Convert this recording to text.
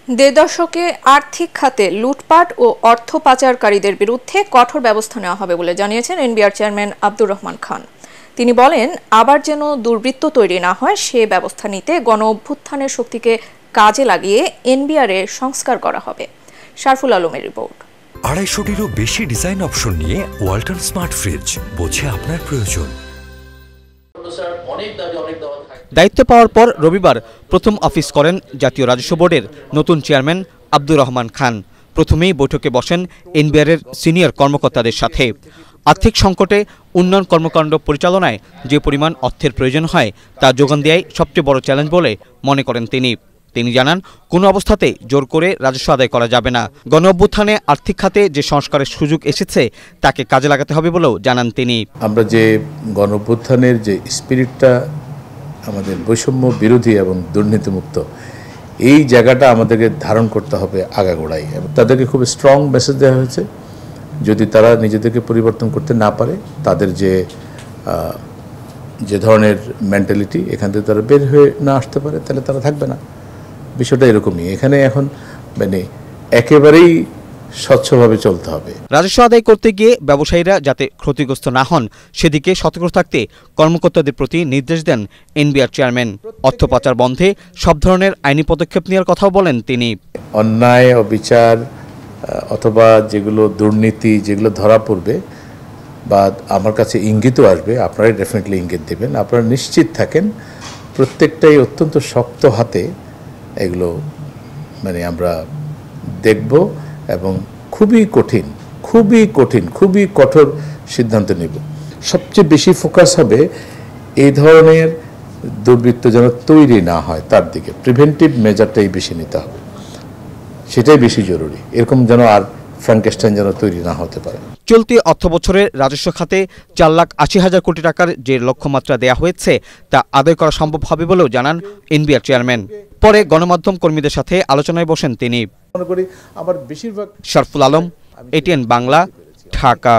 দেড় দশকে আর্থিক খাতে লুটপাট ও অর্থ পাচারকারীদের বিরুদ্ধে কঠোর ব্যবস্থা নেওয়া হবে বলে জানিয়েছেন এনবিআর চেয়ারম্যান আব্দুর রহমান খান। তিনি বলেন, আবার যেন দুর্বৃত্ত তৈরি না হয় সে ব্যবস্থা নিতে গণ অভ্যুত্থানের শক্তিকে কাজে লাগিয়ে এনবিআর এর সংস্কার করা হবে। শারফুল আলমের রিপোর্ট। 250-টিরও বেশি ডিজাইন অপশন নিয়ে ওয়ালটন স্মার্ট ফ্রিজ, বোঝে আপনার প্রয়োজন। দায়িত্ব পাওয়ার পর রবিবার প্রথম অফিস করেন জাতীয় রাজস্ব বোর্ডের নতুন চেয়ারম্যান আব্দুর রহমান খান। প্রথমেই বৈঠকে বসেন এনবিআর এর সিনিয়র কর্মকর্তাদের সাথে। আর্থিক সংকটে উন্নয়ন কর্মকাণ্ড পরিচালনায় যে পরিমাণ অর্থের প্রয়োজন হয় তা যোগান দেওয়াই সবচেয়ে বড় চ্যালেঞ্জ বলে মনে করেন তিনি জানান, কোনো অবস্থাতেই জোর করে রাজস্ব আদায় করা যাবে না। গণ অভ্যুত্থানে আর্থিক খাতে যে সংস্কারের সুযোগ এসেছে তাকে কাজে লাগাতে হবে বলেও জানান তিনি। আমরা যে গণ অভ্যুত্থানের যে স্পিরিটটা আমাদের বৈষম্য বিরোধী এবং দুর্নীতিমুক্ত, এই জায়গাটা আমাদেরকে ধারণ করতে হবে আগাগোড়াই। এবং তাদেরকে খুব স্ট্রং মেসেজ দেওয়া হয়েছে, যদি তারা নিজেদেরকে পরিবর্তন করতে না পারে, তাদের যে ধরনের মেন্টালিটি, এখান থেকে তারা বের হয়ে না আসতে পারে, তাহলে তারা থাকবে না। বিষয়টা এরকমই। এখানে এখন মানে একেবারেই স্বচ্ছভাবে চলতে হবে। রাজস্ব আদায় করতে গিয়ে ব্যবসায়ীরা যাতে ক্ষতিগ্রস্ত না হন সেদিকে সতর্ক থাকতে কর্মকর্তাদের প্রতি নির্দেশ দেন এনবিআর চেয়ারম্যান। অর্থ পাচার বন্ধে সব ধরনের আইনি পদক্ষেপ নেওয়ার কথাও বলেন তিনি। অন্যায়, অবিচার অথবা যেগুলো দুর্নীতি, যেগুলো ধরা পড়বে বা আমার কাছে ইঙ্গিতও আসবে, আপনারাই ডেফিনেটলি ইঙ্গিত দেবেন। আপনারা নিশ্চিত থাকেন প্রত্যেকটাই অত্যন্ত শক্ত হাতে এগুলো মানে আমরা দেখব এবং খুবই কঠোর সিদ্ধান্ত নেব। সবচেয়ে বেশি ফোকাস হবে এই ধরনের দুর্বৃত্ত যেন তৈরি না হয়, তার দিকে প্রিভেন্টিভ মেজারটাই বেশি নিতে হবে, সেটাই বেশি জরুরি। এরকম যেন আর ফ্র্যাঙ্কেস্টাইন যেন তৈরি না হতে পারে। চলতি অর্থবছরে রাজস্ব খাতে 4,80,000 কোটি টাকার যে লক্ষ্যমাত্রা দেয়া হয়েছে তা আদায় করা সম্ভব হবে বলেও জানান এনবিআর চেয়ারম্যান। পরে গণমাধ্যম কর্মীদের সাথে আলোচনায় বসেন তিনি। মনে করি আমার বেশিরভাগ। শারফুল আলম, এটিএন বাংলা, ঢাকা।